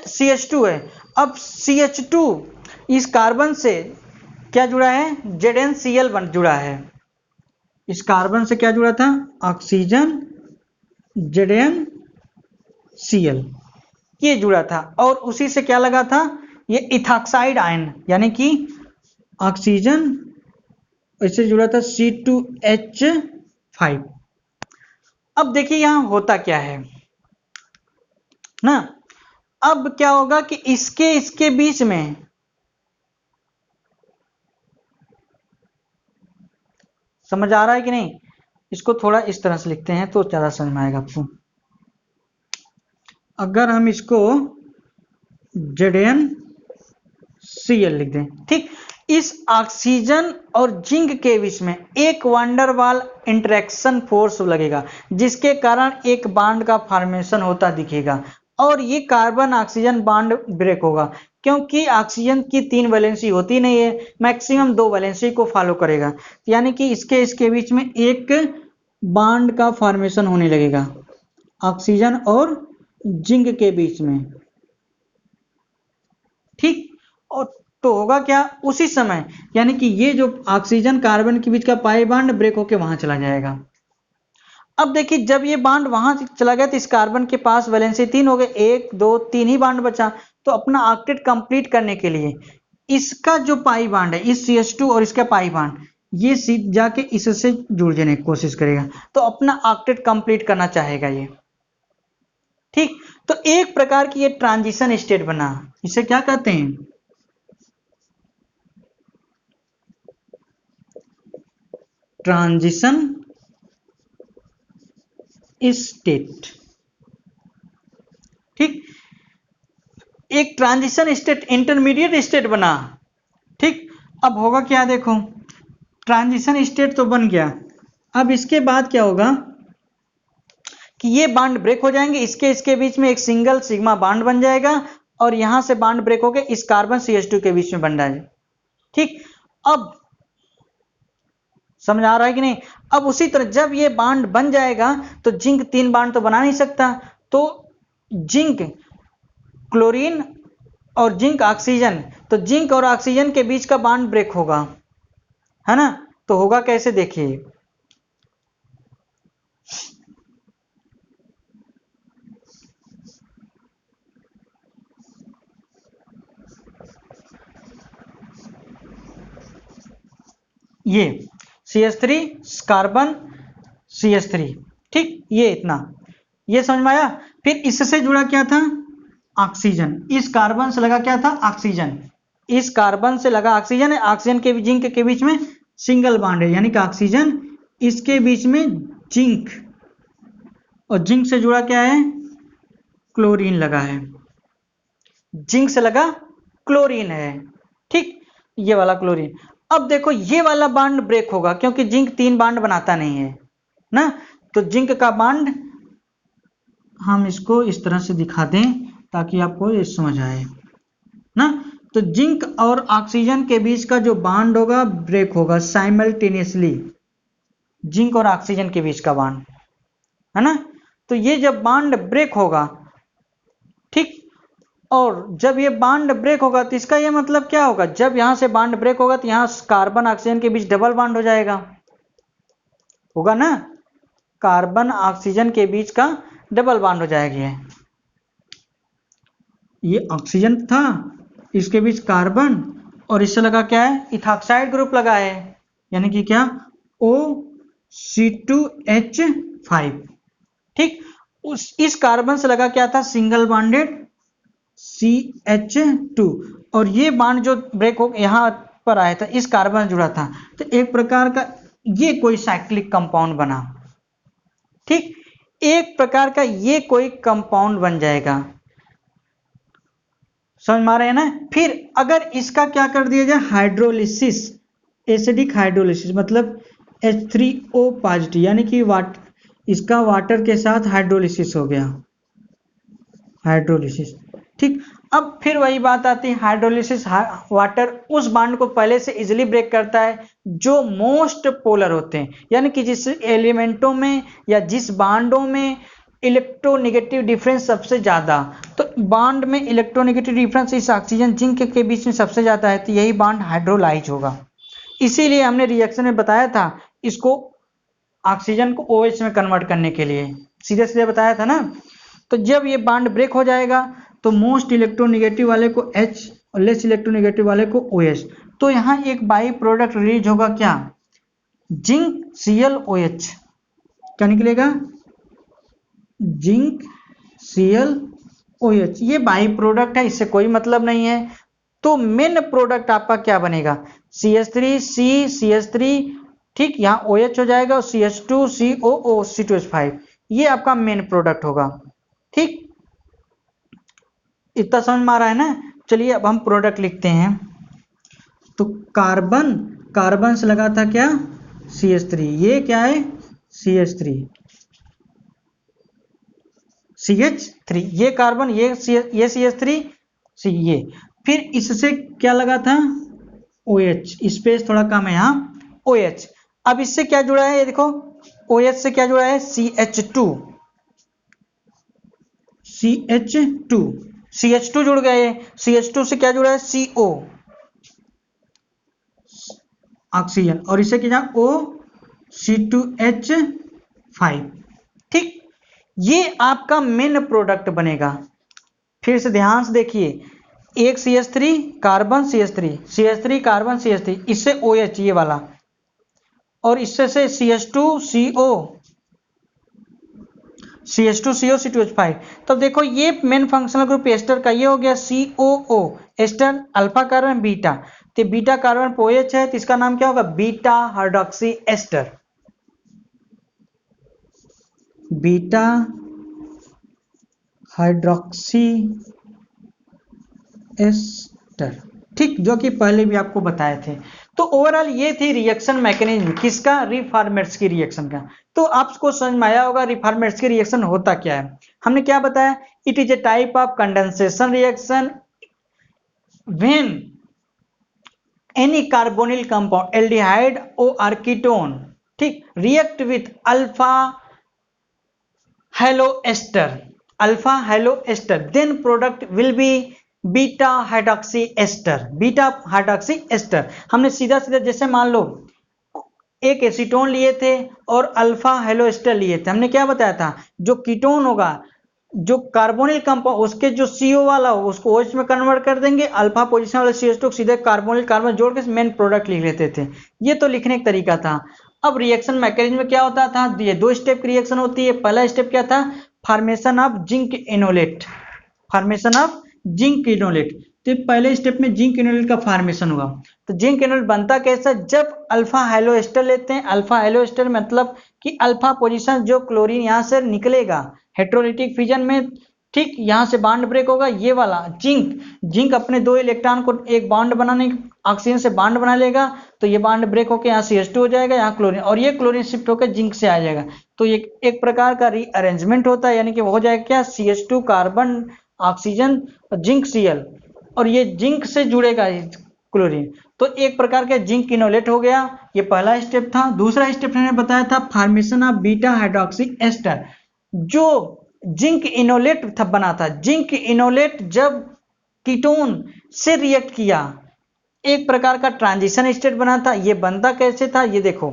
CH2 है। अब CH2 इस कार्बन से क्या जुड़ा है, ZnCl जुड़ा है। इस कार्बन से क्या जुड़ा था, ऑक्सीजन ZnCl, ये जुड़ा था। और उसी से क्या लगा था, ये इथॉक्साइड आयन, यानी कि ऑक्सीजन इससे जुड़ा था C2H5। अब देखिए यहां होता क्या है ना, अब क्या होगा कि इसके बीच में समझ आ रहा है कि नहीं, इसको थोड़ा इस तरह से लिखते हैं तो ज्यादा समझ में आएगा आपको। अगर हम इसको ZnCl लिख दें, ठीक, इस ऑक्सीजन और जिंक के बीच में एक वैन डर वाल इंटरेक्शन फोर्स लगेगा, जिसके कारण एक बॉन्ड का फॉर्मेशन होता दिखेगा और ये कार्बन ऑक्सीजन बॉन्ड ब्रेक होगा, क्योंकि ऑक्सीजन की 3 वैलेंसी होती नहीं है, मैक्सिमम 2 वैलेंसी को फॉलो करेगा। यानी कि इसके बीच में एक बॉन्ड का फॉर्मेशन होने लगेगा ऑक्सीजन और जिंक के बीच में। ठीक, और तो होगा क्या उसी समय, यानी कि ये जो ऑक्सीजन कार्बन के बीच का पाई बॉन्ड ब्रेक होके वहां चला जाएगा। अब देखिए जब ये बॉन्ड वहां चला गया तो इस कार्बन के पास वैलेंसी 3 हो गए, 1 2 3 ही बॉन्ड बचा। तो अपना ऑक्टेट कंप्लीट करने के लिए इसका जो पाई बॉन्ड है, इस CH2 और इसका पाई बॉन्ड, ये सीध जाके इससे जुड़ जाने की कोशिश करेगा, तो अपना ऑक्टेट कंप्लीट करना चाहेगा ये। ठीक, तो एक प्रकार की ये ट्रांजिशन स्टेट बना, इसे क्या कहते हैं, ट्रांजिशन स्टेट। ठीक, एक ट्रांजिशन स्टेट, इंटरमीडिएट स्टेट बना। ठीक, अब होगा क्या, देखो ट्रांजिशन स्टेट तो बन गया, अब इसके बाद क्या होगा कि ये बॉन्ड ब्रेक हो जाएंगे, इसके बीच में एक सिंगल सिग्मा बॉन्ड बन जाएगा और यहां से बॉन्ड ब्रेक होकर इस कार्बन CH2 के बीच में बन जाएगा। ठीक, अब समझ आ रहा है कि नहीं। अब उसी तरह जब ये बॉन्ड बन जाएगा तो जिंक 3 बॉन्ड तो बना नहीं सकता, तो जिंक क्लोरीन और जिंक ऑक्सीजन, तो जिंक और ऑक्सीजन के बीच का बॉन्ड ब्रेक होगा, है ना। तो होगा कैसे, देखिए ये CH3 कार्बन CH3, ठीक, ये इतना, ये समझ में आया। फिर इससे जुड़ा क्या था, ऑक्सीजन, इस कार्बन से लगा क्या था, ऑक्सीजन, इस कार्बन से लगा ऑक्सीजन है, ऑक्सीजन के जिंक के बीच में सिंगल बॉन्ड है, यानी कि ऑक्सीजन, इसके बीच में जिंक, और जिंक से जुड़ा क्या है, क्लोरीन लगा है, जिंक से लगा क्लोरीन है। ठीक, ये वाला क्लोरीन। अब देखो ये वाला बॉन्ड ब्रेक होगा क्योंकि जिंक 3 बॉन्ड बनाता नहीं है ना, तो जिंक का बॉन्ड हम इसको इस तरह से दिखा दें ताकि आपको ये समझ आए ना। तो जिंक और ऑक्सीजन के बीच का जो बॉन्ड होगा ब्रेक होगा साइमल्टेनियसली, जिंक और ऑक्सीजन के बीच का बॉन्ड, है ना। तो ये जब बॉन्ड ब्रेक होगा, ठीक, और जब ये बॉन्ड ब्रेक होगा तो इसका ये मतलब क्या होगा, जब यहां से बॉन्ड ब्रेक होगा तो यहां कार्बन ऑक्सीजन के बीच डबल बॉन्ड हो जाएगा, होगा ना, कार्बन ऑक्सीजन के बीच का डबल बॉन्ड हो जाएगा। ये ऑक्सीजन था, इसके बीच कार्बन, और इससे लगा क्या है, इथॉक्साइड ग्रुप लगा है, यानी कि क्या, CO2H5। ठीक, इस कार्बन से लगा क्या था, सिंगल बॉन्डेड CH2, और ये बांड जो ब्रेक हो यहां पर आया था, इस कार्बन जुड़ा था, तो एक प्रकार का ये कोई साइक्लिक कंपाउंड बना। ठीक, एक प्रकार का ये कोई कंपाउंड बन जाएगा, समझ में आ रहे हैं ना। फिर अगर इसका क्या कर दिया जाए, हाइड्रोलिसिस, एसिडिक हाइड्रोलिसिस, मतलब H3O पॉजिटिव, यानी कि इसका वाटर के साथ हाइड्रोलिसिस हो गया, हाइड्रोलिसिस। ठीक, अब फिर वही बात आती है, हाइड्रोलिसिस वाटर उस बांड को पहले से इजिली ब्रेक करता है जो मोस्ट पोलर होते हैं, यानी कि जिस एलिमेंटों में या जिस बांडों में इलेक्ट्रोनेगेटिव डिफरेंस सबसे ज्यादा, तो बांड में इलेक्ट्रोनेगेटिव डिफरेंस इस ऑक्सीजन जिंक के बीच में सबसे ज्यादा है, तो यही बांड हाइड्रोलाइज होगा। इसीलिए हमने रिएक्शन में बताया था इसको ऑक्सीजन को OH में कन्वर्ट करने के लिए, सीधे सीधे बताया था ना। तो जब ये बांड ब्रेक हो जाएगा तो मोस्ट इलेक्ट्रोनेगेटिव वाले को H और लेस इलेक्ट्रोनेगेटिव वाले को OH, तो यहाँ एक बाई प्रोडक्ट रिलीज होगा, क्या, जिंक ClOH। क्या निकलेगा, जिंक ClOH। ये बाई प्रोडक्ट है, इससे कोई मतलब नहीं है। तो मेन प्रोडक्ट आपका क्या बनेगा, CH3 CH3, ठीक, यहाँ OH हो जाएगा और CH2 COO C2H5, ये आपका मेन प्रोडक्ट होगा। ठीक, इतना समझ में आ रहा है ना। चलिए अब हम प्रोडक्ट लिखते हैं। तो कार्बन से लगा था क्या, CH3, ये क्या है, CH3, ये कार्बन, ये CH3, ये फिर इससे क्या लगा था, OH, स्पेस थोड़ा कम है यहाँ, OH। अब इससे क्या जुड़ा है, ये देखो, OH से क्या जुड़ा है, CH2 जुड़ गए। CH2 से क्या जुड़ा है, CO, ऑक्सीजन, और इससे क्या O C2H5। ठीक, ये आपका मेन प्रोडक्ट बनेगा। फिर से ध्यान से देखिए, एक CH3 carbon CH3 carbon CH3, इससे OH ये वाला, और इससे से CH2CO C2H5। तब देखो ये मेन फंक्शनल ग्रुप एस्टर का ये हो गया COO, ester alpha carbon beta, तो बीटा कार्बन OH है, तो इसका नाम क्या होगा, beta hydroxy ester, beta hydroxy ester. ठीक, जो कि पहले भी आपको बताए थे। तो ओवरऑल ये थी रिएक्शन मैकेनिज्म, किसका, रिफॉर्मेट्स रिएक्शन का। तो आपको समझ में आया होगा रिफॉर्मेट्स रिएक्शन होता क्या है। हमने क्या बताया, it is a type of condensation reaction when any carbonyl compound, aldehyde और कीटोन, ठीक, react with alpha halo ester, then product will be beta hydroxy ester. हमने सीधा जैसे मान लो एक एसीटोन लिए थे और अल्फा हेलो एस्टर लिए थे, हमने क्या बताया था, जो कीटोन होगा, जो कार्बोनिल कंपाउंड, उसके जो CO वाला हो उसको OH में कन्वर्ट कर देंगे, अल्फा पोजीशन वाले CH2 सीधे कार्बोनिल कार्बन जोड़ के मेन प्रोडक्ट लिख लेते थे। ये तो लिखने का तरीका था। अब रिएक्शन मैकेनिज्म में क्या होता था, ये 2 स्टेप की रिएक्शन होती है। पहला स्टेप क्या था, फॉर्मेशन ऑफ जिंक इनोलेट, तो पहले स्टेप में जिंक इनोलेट का फॉर्मेशन हुआ। तो जिंक इनोलेट बनता कैसा, जब अल्फा हेलो एस्टर लेते हैं, अल्फा हेलो एस्टर मतलब कि अल्फा पोजीशन जो क्लोरीन यहां से निकलेगा हेट्रोलिटिक फिजन में, ठीक, यहां से बॉन्ड ब्रेक होगा, ये वाला जिंक अपने 2 इलेक्ट्रॉन को एक बॉन्ड बनाने, ऑक्सीजन से बॉन्ड बना लेगा, तो ये बॉन्ड ब्रेक होकर यहाँ CH2 हो जाएगा, यहाँ क्लोरीन, और ये क्लोरीन शिफ्ट होकर जिंक से आ जाएगा। तो ये एक प्रकार का रीअरेंजमेंट होता है, यानी कि वो हो जाएगा क्या, CH2 carbon oxygen zinc Cl, और ये जिंक से जुड़ेगा क्लोरीन, तो एक प्रकार का जिंक इनोलेट हो गया। ये पहला स्टेप था। दूसरा स्टेप मैंने बताया था formation of beta hydroxy ester, जो जिंक इनोलेट बना था। जिंक इनोलेट जब कीटोन से रिएक्ट किया, एक प्रकार का ट्रांजिशन स्टेट बना था। ये बनता कैसे था, ये देखो,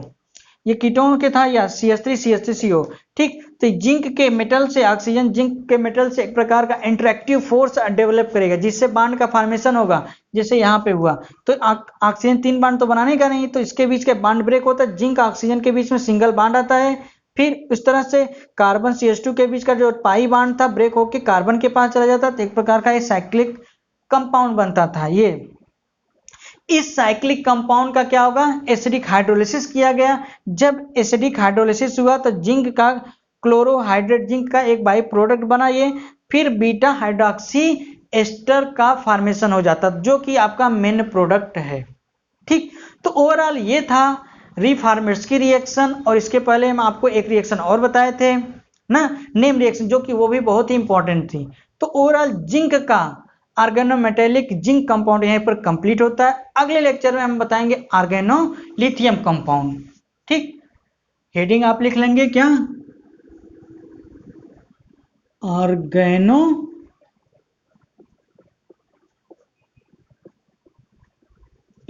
ये कीटोन के था या CH3CH3CO। ठीक, तो जिंक के मेटल से ऑक्सीजन जिंक के मेटल से एक प्रकार का इंटरेक्टिव फोर्स डेवलप करेगा जिससे बांड का फॉर्मेशन होगा, जैसे यहाँ पे हुआ। तो ऑक्सीजन 3 बांड तो बनाने का नहीं, तो इसके बीच के बांड ब्रेक होता है, जिंक ऑक्सीजन के बीच में सिंगल बांड आता है। फिर इस तरह से कार्बन CH2 के बीच का जो पाई बांड था ब्रेक होकर कार्बन के पास चला जाता, तो एक प्रकार का ये साइक्लिक कंपाउंड बनता था। ये इस साइक्लिक कंपाउंड का क्या होगा, एसिडिक हाइड्रोलिसिस किया गया। जब एसिडिक हाइड्रोलिसिस हुआ तो जिंक का क्लोरोहाइड्रेट जिंक का एक बाई प्रोडक्ट बना ये, फिर बीटा हाइड्रोक्सी एस्टर का फॉर्मेशन हो जाता जो कि आपका मेन प्रोडक्ट है। ठीक, तो ओवरऑल ये था रीफॉर्मेट्सकी रिएक्शन। और इसके पहले हम आपको एक रिएक्शन और बताए थे ना, नेम रिएक्शन, जो कि वो भी बहुत ही इंपॉर्टेंट थी। तो ओवरऑल जिंक का ऑर्गेनोमेटेलिक जिंक कंपाउंड यहीं पर कंप्लीट होता है। अगले लेक्चर में हम बताएंगे ऑर्गेनोलिथियम कंपाउंड। ठीक, हेडिंग आप लिख लेंगे क्या, ऑर्गेनो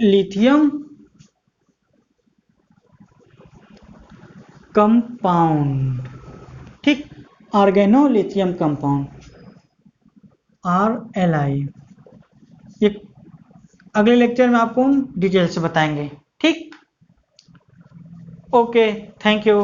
लिथियम कंपाउंड। ठीक, ऑर्गेनोलिथियम कंपाउंड RLI, ये अगले लेक्चर में आपको डिटेल से बताएंगे। ठीक, ओके, थैंक यू।